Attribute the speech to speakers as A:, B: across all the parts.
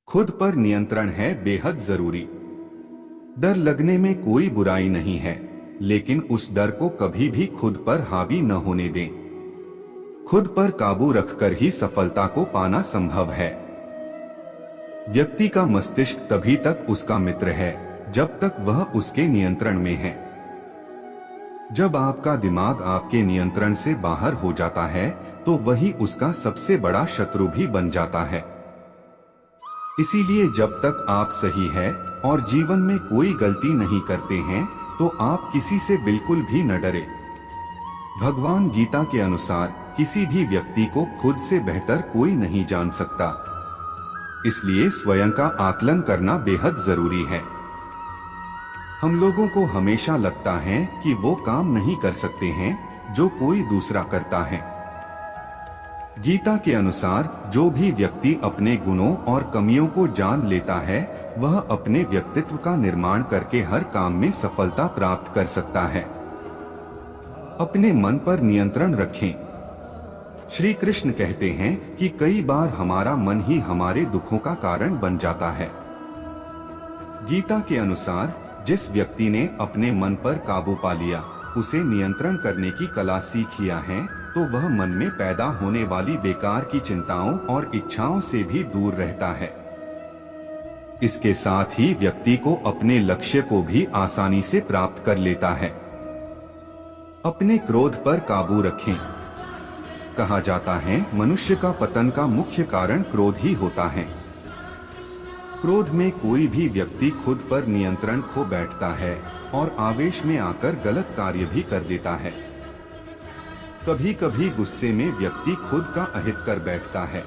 A: खुद पर नियंत्रण है बेहद जरूरी। डर लगने में कोई बुराई नहीं है, लेकिन उस डर को कभी भी खुद पर हावी न होने दें। खुद पर काबू रखकर ही सफलता को पाना संभव है। व्यक्ति का मस्तिष्क तभी तक उसका मित्र है जब तक वह उसके नियंत्रण में है। जब आपका दिमाग आपके नियंत्रण से बाहर हो जाता है तो वही उसका सबसे बड़ा शत्रु भी बन जाता है। इसीलिए जब तक आप सही है और जीवन में कोई गलती नहीं करते हैं तो आप किसी से बिल्कुल भी न डरे। भगवान गीता के अनुसार किसी भी व्यक्ति को खुद से बेहतर कोई नहीं जान सकता, इसलिए स्वयं का आकलन करना बेहद जरूरी है। हम लोगों को हमेशा लगता है कि वो काम नहीं कर सकते हैं जो कोई दूसरा करता है। गीता के अनुसार जो भी व्यक्ति अपने गुणों और कमियों को जान लेता है वह अपने व्यक्तित्व का निर्माण करके हर काम में सफलता प्राप्त कर सकता है। अपने मन पर नियंत्रण रखें। श्री कृष्ण कहते हैं कि कई बार हमारा मन ही हमारे दुखों का कारण बन जाता है। गीता के अनुसार जिस व्यक्ति ने अपने मन पर काबू पा लिया, उसे नियंत्रण करने की कला सीख लिया है, तो वह मन में पैदा होने वाली बेकार की चिंताओं और इच्छाओं से भी दूर रहता है। इसके साथ ही व्यक्ति को अपने लक्ष्य को भी आसानी से प्राप्त कर लेता है। अपने क्रोध पर काबू रखें। कहा जाता है मनुष्य का पतन का मुख्य कारण क्रोध ही होता है। क्रोध में कोई भी व्यक्ति खुद पर नियंत्रण खो बैठता है और आवेश में आकर गलत कार्य भी कर देता है। कभी कभी गुस्से में व्यक्ति खुद का अहित कर बैठता है।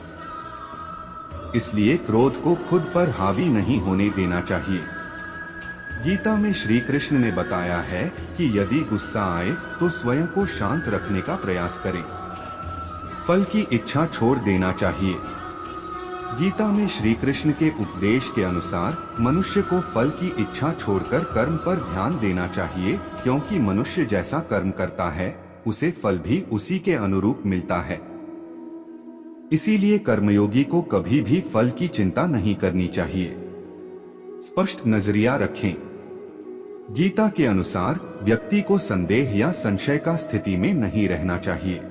A: इसलिए क्रोध को खुद पर हावी नहीं होने देना चाहिए। गीता में श्री कृष्ण ने बताया है कि यदि गुस्सा आए तो स्वयं को शांत रखने का प्रयास करें। फल की इच्छा छोड़ देना चाहिए। गीता में श्री कृष्ण के उपदेश के अनुसार मनुष्य को फल की इच्छा छोड़कर कर्म पर ध्यान देना चाहिए, क्योंकि मनुष्य जैसा कर्म करता है उसे फल भी उसी के अनुरूप मिलता है। इसीलिए कर्मयोगी को कभी भी फल की चिंता नहीं करनी चाहिए। स्पष्ट नजरिया रखें। गीता के अनुसार व्यक्ति को संदेह या संशय का स्थिति में नहीं रहना चाहिए।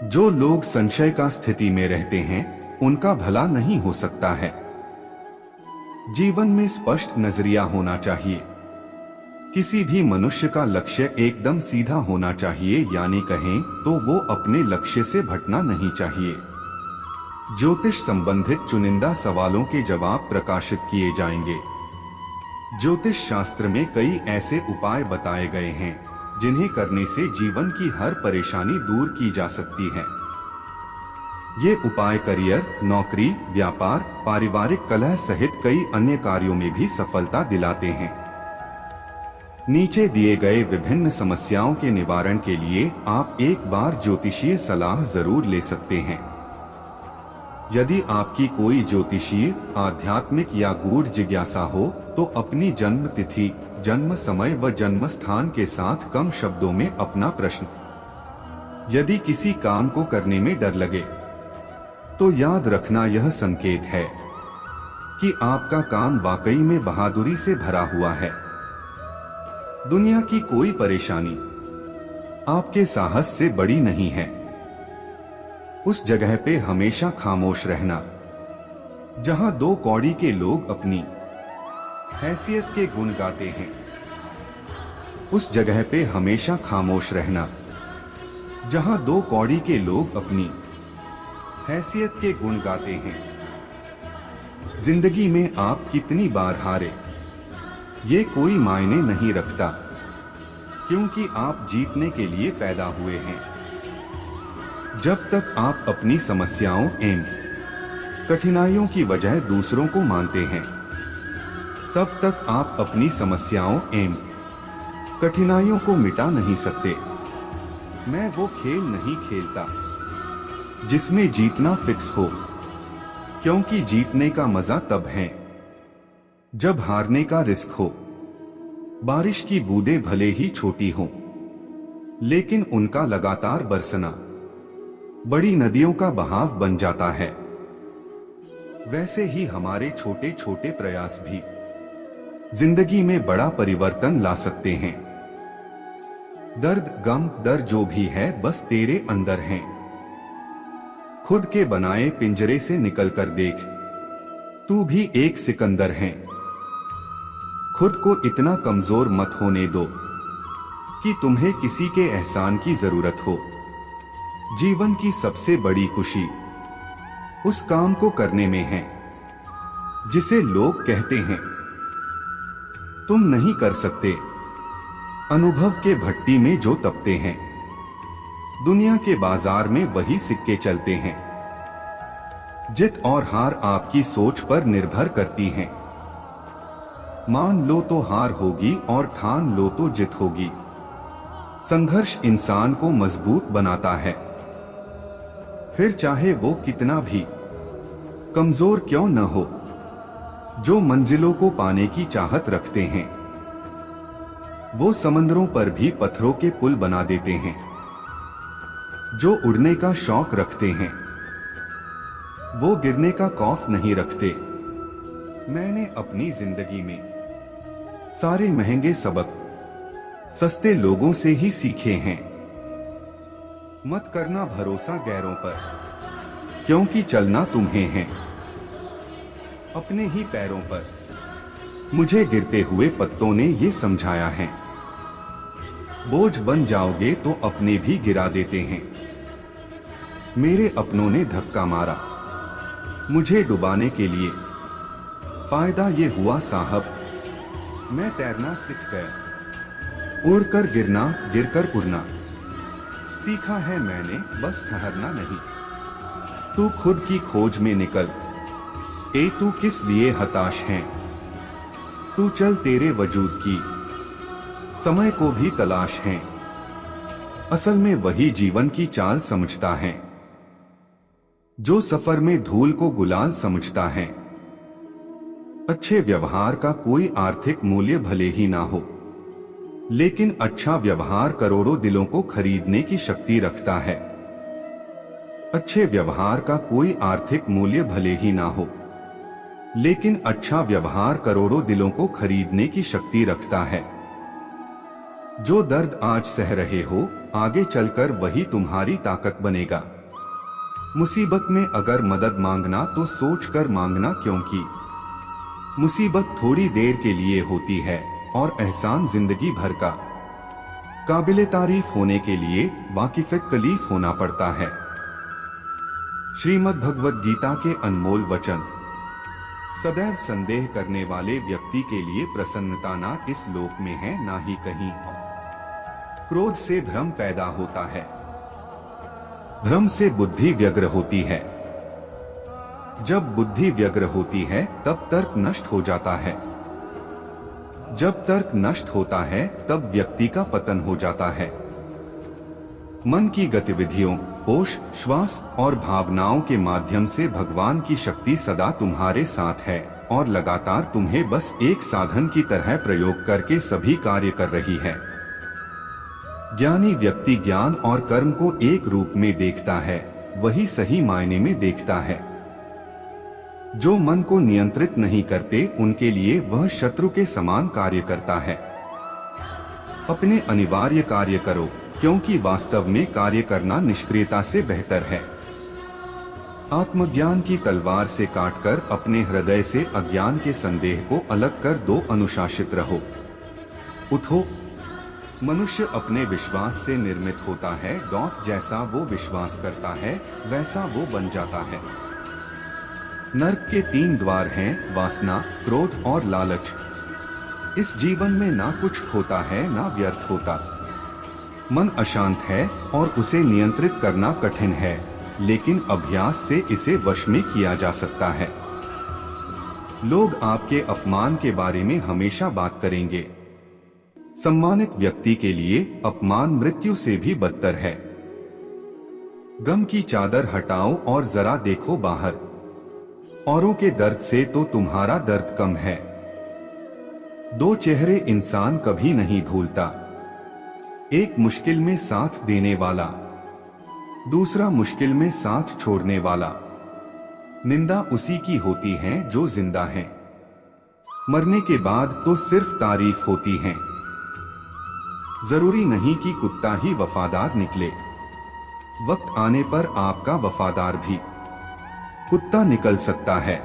A: जो लोग संशय का स्थिति में रहते हैं उनका भला नहीं हो सकता है। जीवन में स्पष्ट नजरिया होना चाहिए। किसी भी मनुष्य का लक्ष्य एकदम सीधा होना चाहिए, यानी कहें तो वो अपने लक्ष्य से भटकना नहीं चाहिए। ज्योतिष संबंधित चुनिंदा सवालों के जवाब प्रकाशित किए जाएंगे। ज्योतिष शास्त्र में कई ऐसे उपाय बताए गए हैं जिन्हें करने से जीवन की हर परेशानी दूर की जा सकती है। ये उपाय करियर, नौकरी, व्यापार, पारिवारिक कलह सहित कई अन्य कार्यों में भी सफलता दिलाते हैं। नीचे दिए गए विभिन्न समस्याओं के निवारण के लिए आप एक बार ज्योतिषीय सलाह जरूर ले सकते हैं। यदि आपकी कोई ज्योतिषीय, आध्यात्मिक या गूढ़ जिज्ञासा हो तो अपनी जन्म तिथि, जन्म समय व जन्म स्थान के साथ कम शब्दों में अपना प्रश्न। यदि किसी काम को करने में डर लगे तो याद रखना यह संकेत है कि आपका काम वाकई में बहादुरी से भरा हुआ है। दुनिया की कोई परेशानी आपके साहस से बड़ी नहीं है। उस जगह पे हमेशा खामोश रहना जहां दो कौड़ी के लोग अपनी हैसियत के गुण गाते हैं। उस जगह पे हमेशा खामोश रहना जहां दो कौड़ी के लोग अपनी हैसियत के गुण गाते हैं। जिंदगी में आप कितनी बार हारे ये कोई मायने नहीं रखता, क्योंकि आप जीतने के लिए पैदा हुए हैं। जब तक आप अपनी समस्याओं एवं कठिनाइयों की वजह दूसरों को मानते हैं, तब तक आप अपनी समस्याओं एवं कठिनाइयों को मिटा नहीं सकते। मैं वो खेल नहीं खेलता जिसमें जीतना फिक्स हो, क्योंकि जीतने का मजा तब है जब हारने का रिस्क हो। बारिश की बूंदें भले ही छोटी हों, लेकिन उनका लगातार बरसना बड़ी नदियों का बहाव बन जाता है। वैसे ही हमारे छोटे छोटे प्रयास भी जिंदगी में बड़ा परिवर्तन ला सकते हैं। दर्द, गम, डर जो भी है बस तेरे अंदर हैं। खुद के बनाए पिंजरे से निकलकर देख, तू भी एक सिकंदर है। खुद को इतना कमजोर मत होने दो कि तुम्हें किसी के एहसान की जरूरत हो। जीवन की सबसे बड़ी खुशी उस काम को करने में है जिसे लोग कहते हैं तुम नहीं कर सकते। अनुभव के भट्टी में जो तपते हैं, दुनिया के बाजार में वही सिक्के चलते हैं। जित और हार आपकी सोच पर निर्भर करती हैं। मान लो तो हार होगी और ठान लो तो जित होगी। संघर्ष इंसान को मजबूत बनाता है, फिर चाहे वो कितना भी कमजोर क्यों न हो। जो मंजिलों को पाने की चाहत रखते हैं, वो समंदरों पर भी पत्थरों के पुल बना देते हैं। जो उड़ने का शौक रखते हैं, वो गिरने का खौफ नहीं रखते। मैंने अपनी जिंदगी में सारे महंगे सबक सस्ते लोगों से ही सीखे हैं। मत करना भरोसा गैरों पर, क्योंकि चलना तुम्हें है अपने ही पैरों पर। मुझे गिरते हुए पत्तों ने ये समझाया है, बोझ बन जाओगे तो अपने भी गिरा देते हैं। मेरे अपनों ने धक्का मारा मुझे डुबाने के लिए, फायदा ये हुआ साहब मैं तैरना सीख गया। उड़कर गिरना, गिरकर उड़ना सीखा है मैंने, बस ठहरना नहीं। तू खुद की खोज में निकल, तू किस लिए हताश है। तू चल, तेरे वजूद की समय को भी तलाश है। असल में वही जीवन की चाल समझता है, जो सफर में धूल को गुलाल समझता है। अच्छे व्यवहार का कोई आर्थिक मूल्य भले ही ना हो, लेकिन अच्छा व्यवहार करोड़ों दिलों को खरीदने की शक्ति रखता है। अच्छे व्यवहार का कोई आर्थिक मूल्य भले ही ना हो, लेकिन अच्छा व्यवहार करोड़ों दिलों को खरीदने की शक्ति रखता है। जो दर्द आज सह रहे हो, आगे चलकर वही तुम्हारी ताकत बनेगा। मुसीबत में अगर मदद मांगना तो सोच कर मांगना, क्योंकि मुसीबत थोड़ी देर के लिए होती है और एहसान जिंदगी भर का। काबिले तारीफ होने के लिए वाकिफ़ कलीफ होना पड़ता है। श्रीमद् भगवद गीता के अनमोल वचन। सदैव संदेह करने वाले व्यक्ति के लिए प्रसन्नता ना इस लोक में है ना ही कहीं और। क्रोध से भ्रम पैदा होता है, भ्रम से बुद्धि व्यग्र होती है। जब बुद्धि व्यग्र होती है तब तर्क नष्ट हो जाता है। जब तर्क नष्ट होता है तब व्यक्ति का पतन हो जाता है। मन की गतिविधियों, होश, श्वास और भावनाओं के माध्यम से भगवान की शक्ति सदा तुम्हारे साथ है और लगातार तुम्हें बस एक साधन की तरह प्रयोग करके सभी कार्य कर रही है। ज्ञानी व्यक्ति ज्ञान और कर्म को एक रूप में देखता है, वही सही मायने में देखता है। जो मन को नियंत्रित नहीं करते, उनके लिए वह शत्रु के समान कार्य करता है। अपने अनिवार्य कार्य करो, क्योंकि वास्तव में कार्य करना निष्क्रियता से बेहतर है। आत्मज्ञान की तलवार से काटकर अपने हृदय से अज्ञान के संदेह को अलग कर दो। अनुशासित रहो, उठो। मनुष्य अपने विश्वास से निर्मित होता है। जैसा वो विश्वास करता है वैसा वो बन जाता है। नरक के 3 द्वार हैं, वासना, क्रोध और लालच। इस जीवन में ना कुछ होता है ना व्यर्थ होता। मन अशांत है और उसे नियंत्रित करना कठिन है, लेकिन अभ्यास से इसे वश में किया जा सकता है। लोग आपके अपमान के बारे में हमेशा बात करेंगे। सम्मानित व्यक्ति के लिए अपमान मृत्यु से भी बदतर है। गम की चादर हटाओ और जरा देखो बाहर। औरों के दर्द से तो तुम्हारा दर्द कम है। 2 चेहरे इंसान कभी नहीं भूलता, एक मुश्किल में साथ देने वाला, दूसरा मुश्किल में साथ छोड़ने वाला। निंदा उसी की होती है जो जिंदा है। मरने के बाद तो सिर्फ तारीफ होती है। जरूरी नहीं कि कुत्ता ही वफादार निकले, वक्त आने पर आपका वफादार भी कुत्ता निकल सकता है।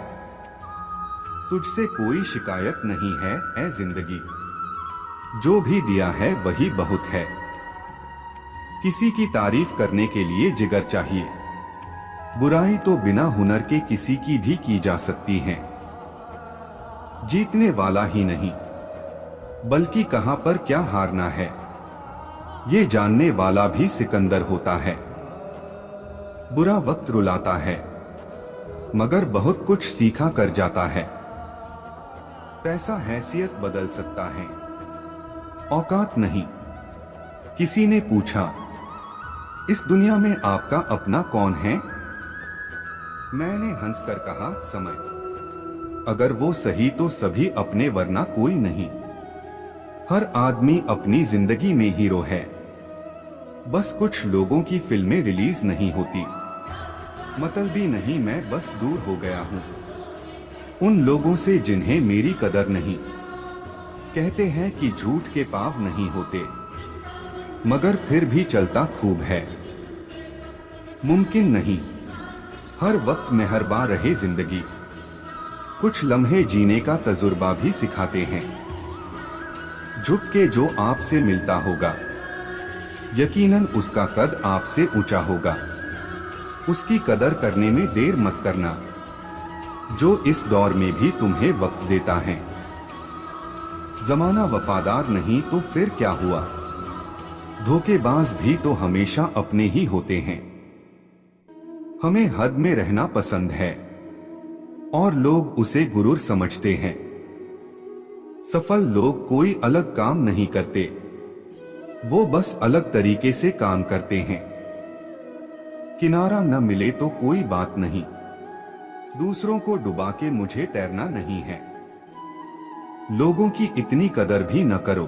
A: तुझसे कोई शिकायत नहीं है ऐ जिंदगी, जो भी दिया है वही बहुत है। किसी की तारीफ करने के लिए जिगर चाहिए, बुराई तो बिना हुनर के किसी की भी की जा सकती है। जीतने वाला ही नहीं बल्कि कहां पर क्या हारना है, ये जानने वाला भी सिकंदर होता है। बुरा वक्त रुलाता है मगर बहुत कुछ सीखा कर जाता है। पैसा हैसियत बदल सकता है, औकात नहीं। किसी ने पूछा, इस दुनिया में आपका अपना कौन है? मैंने हंसकर कहा, समय। अगर वो सही तो सभी अपने, वरना कोई नहीं। हर आदमी अपनी जिंदगी में हीरो है, बस कुछ लोगों की फिल्में रिलीज नहीं होती। मतलबी नहीं, मैं बस दूर हो गया हूँ उन लोगों से जिन्हें मेरी कदर नहीं। कहते हैं कि झूठ के पाप नहीं होते, मगर फिर भी चलता खूब है। मुमकिन नहीं हर वक्त मेहरबान रहे जिंदगी, कुछ लम्हे जीने का तजुर्बा भी सिखाते हैं। झुक के जो आपसे मिलता होगा, यकीनन उसका कद आपसे ऊंचा होगा। उसकी कदर करने में देर मत करना, जो इस दौर में भी तुम्हें वक्त देता है। जमाना वफादार नहीं तो फिर क्या हुआ? धोखेबाज भी तो हमेशा अपने ही होते हैं। हमें हद में रहना पसंद है और लोग उसे गुरूर समझते हैं। सफल लोग कोई अलग काम नहीं करते, वो बस अलग तरीके से काम करते हैं। किनारा न मिले तो कोई बात नहीं, दूसरों को डुबा के मुझे तैरना नहीं है। लोगों की इतनी कदर भी न करो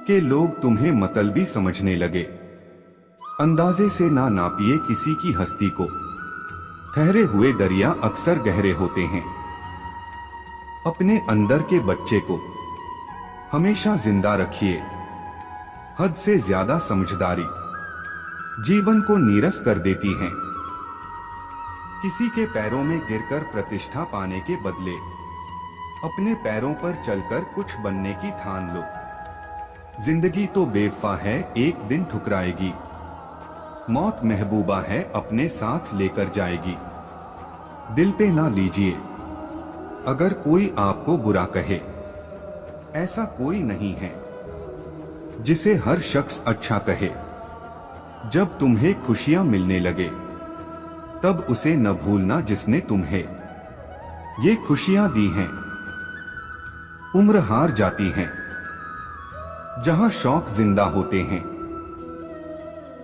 A: कि लोग तुम्हें मतलबी समझने लगे। अंदाजे से ना नापिए किसी की हस्ती को, ठहरे हुए दरिया अक्सर गहरे होते हैं। अपने अंदर के बच्चे को हमेशा जिंदा रखिए। हद से ज्यादा समझदारी जीवन को नीरस कर देती है। किसी के पैरों में गिरकर प्रतिष्ठा पाने के बदले अपने पैरों पर चलकर कुछ बनने की ठान लो। जिंदगी तो बेवफा है, एक दिन ठुकराएगी। मौत महबूबा है, अपने साथ लेकर जाएगी। दिल पे ना लीजिए अगर कोई आपको बुरा कहे, ऐसा कोई नहीं है जिसे हर शख्स अच्छा कहे। जब तुम्हें खुशियां मिलने लगे तब उसे न भूलना जिसने तुम्हें ये खुशियां दी हैं। उम्र हार जाती है जहां शौक जिंदा होते हैं।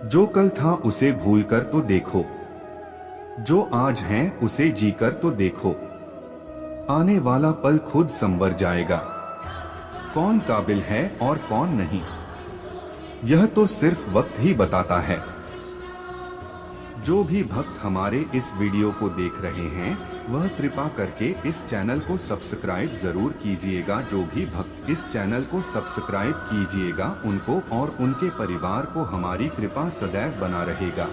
A: जो कल था उसे भूलकर तो देखो, जो आज है उसे जीकर तो देखो। आने वाला पल खुद संवर जाएगा, कौन काबिल है और कौन नहीं, यह तो सिर्फ वक्त ही बताता है। जो भी भक्त हमारे इस वीडियो को देख रहे हैं वह कृपा करके इस चैनल को सब्सक्राइब जरूर कीजिएगा। जो भी भक्त इस चैनल को सब्सक्राइब कीजिएगा उनको और उनके परिवार को हमारी कृपा सदैव बना रहेगा।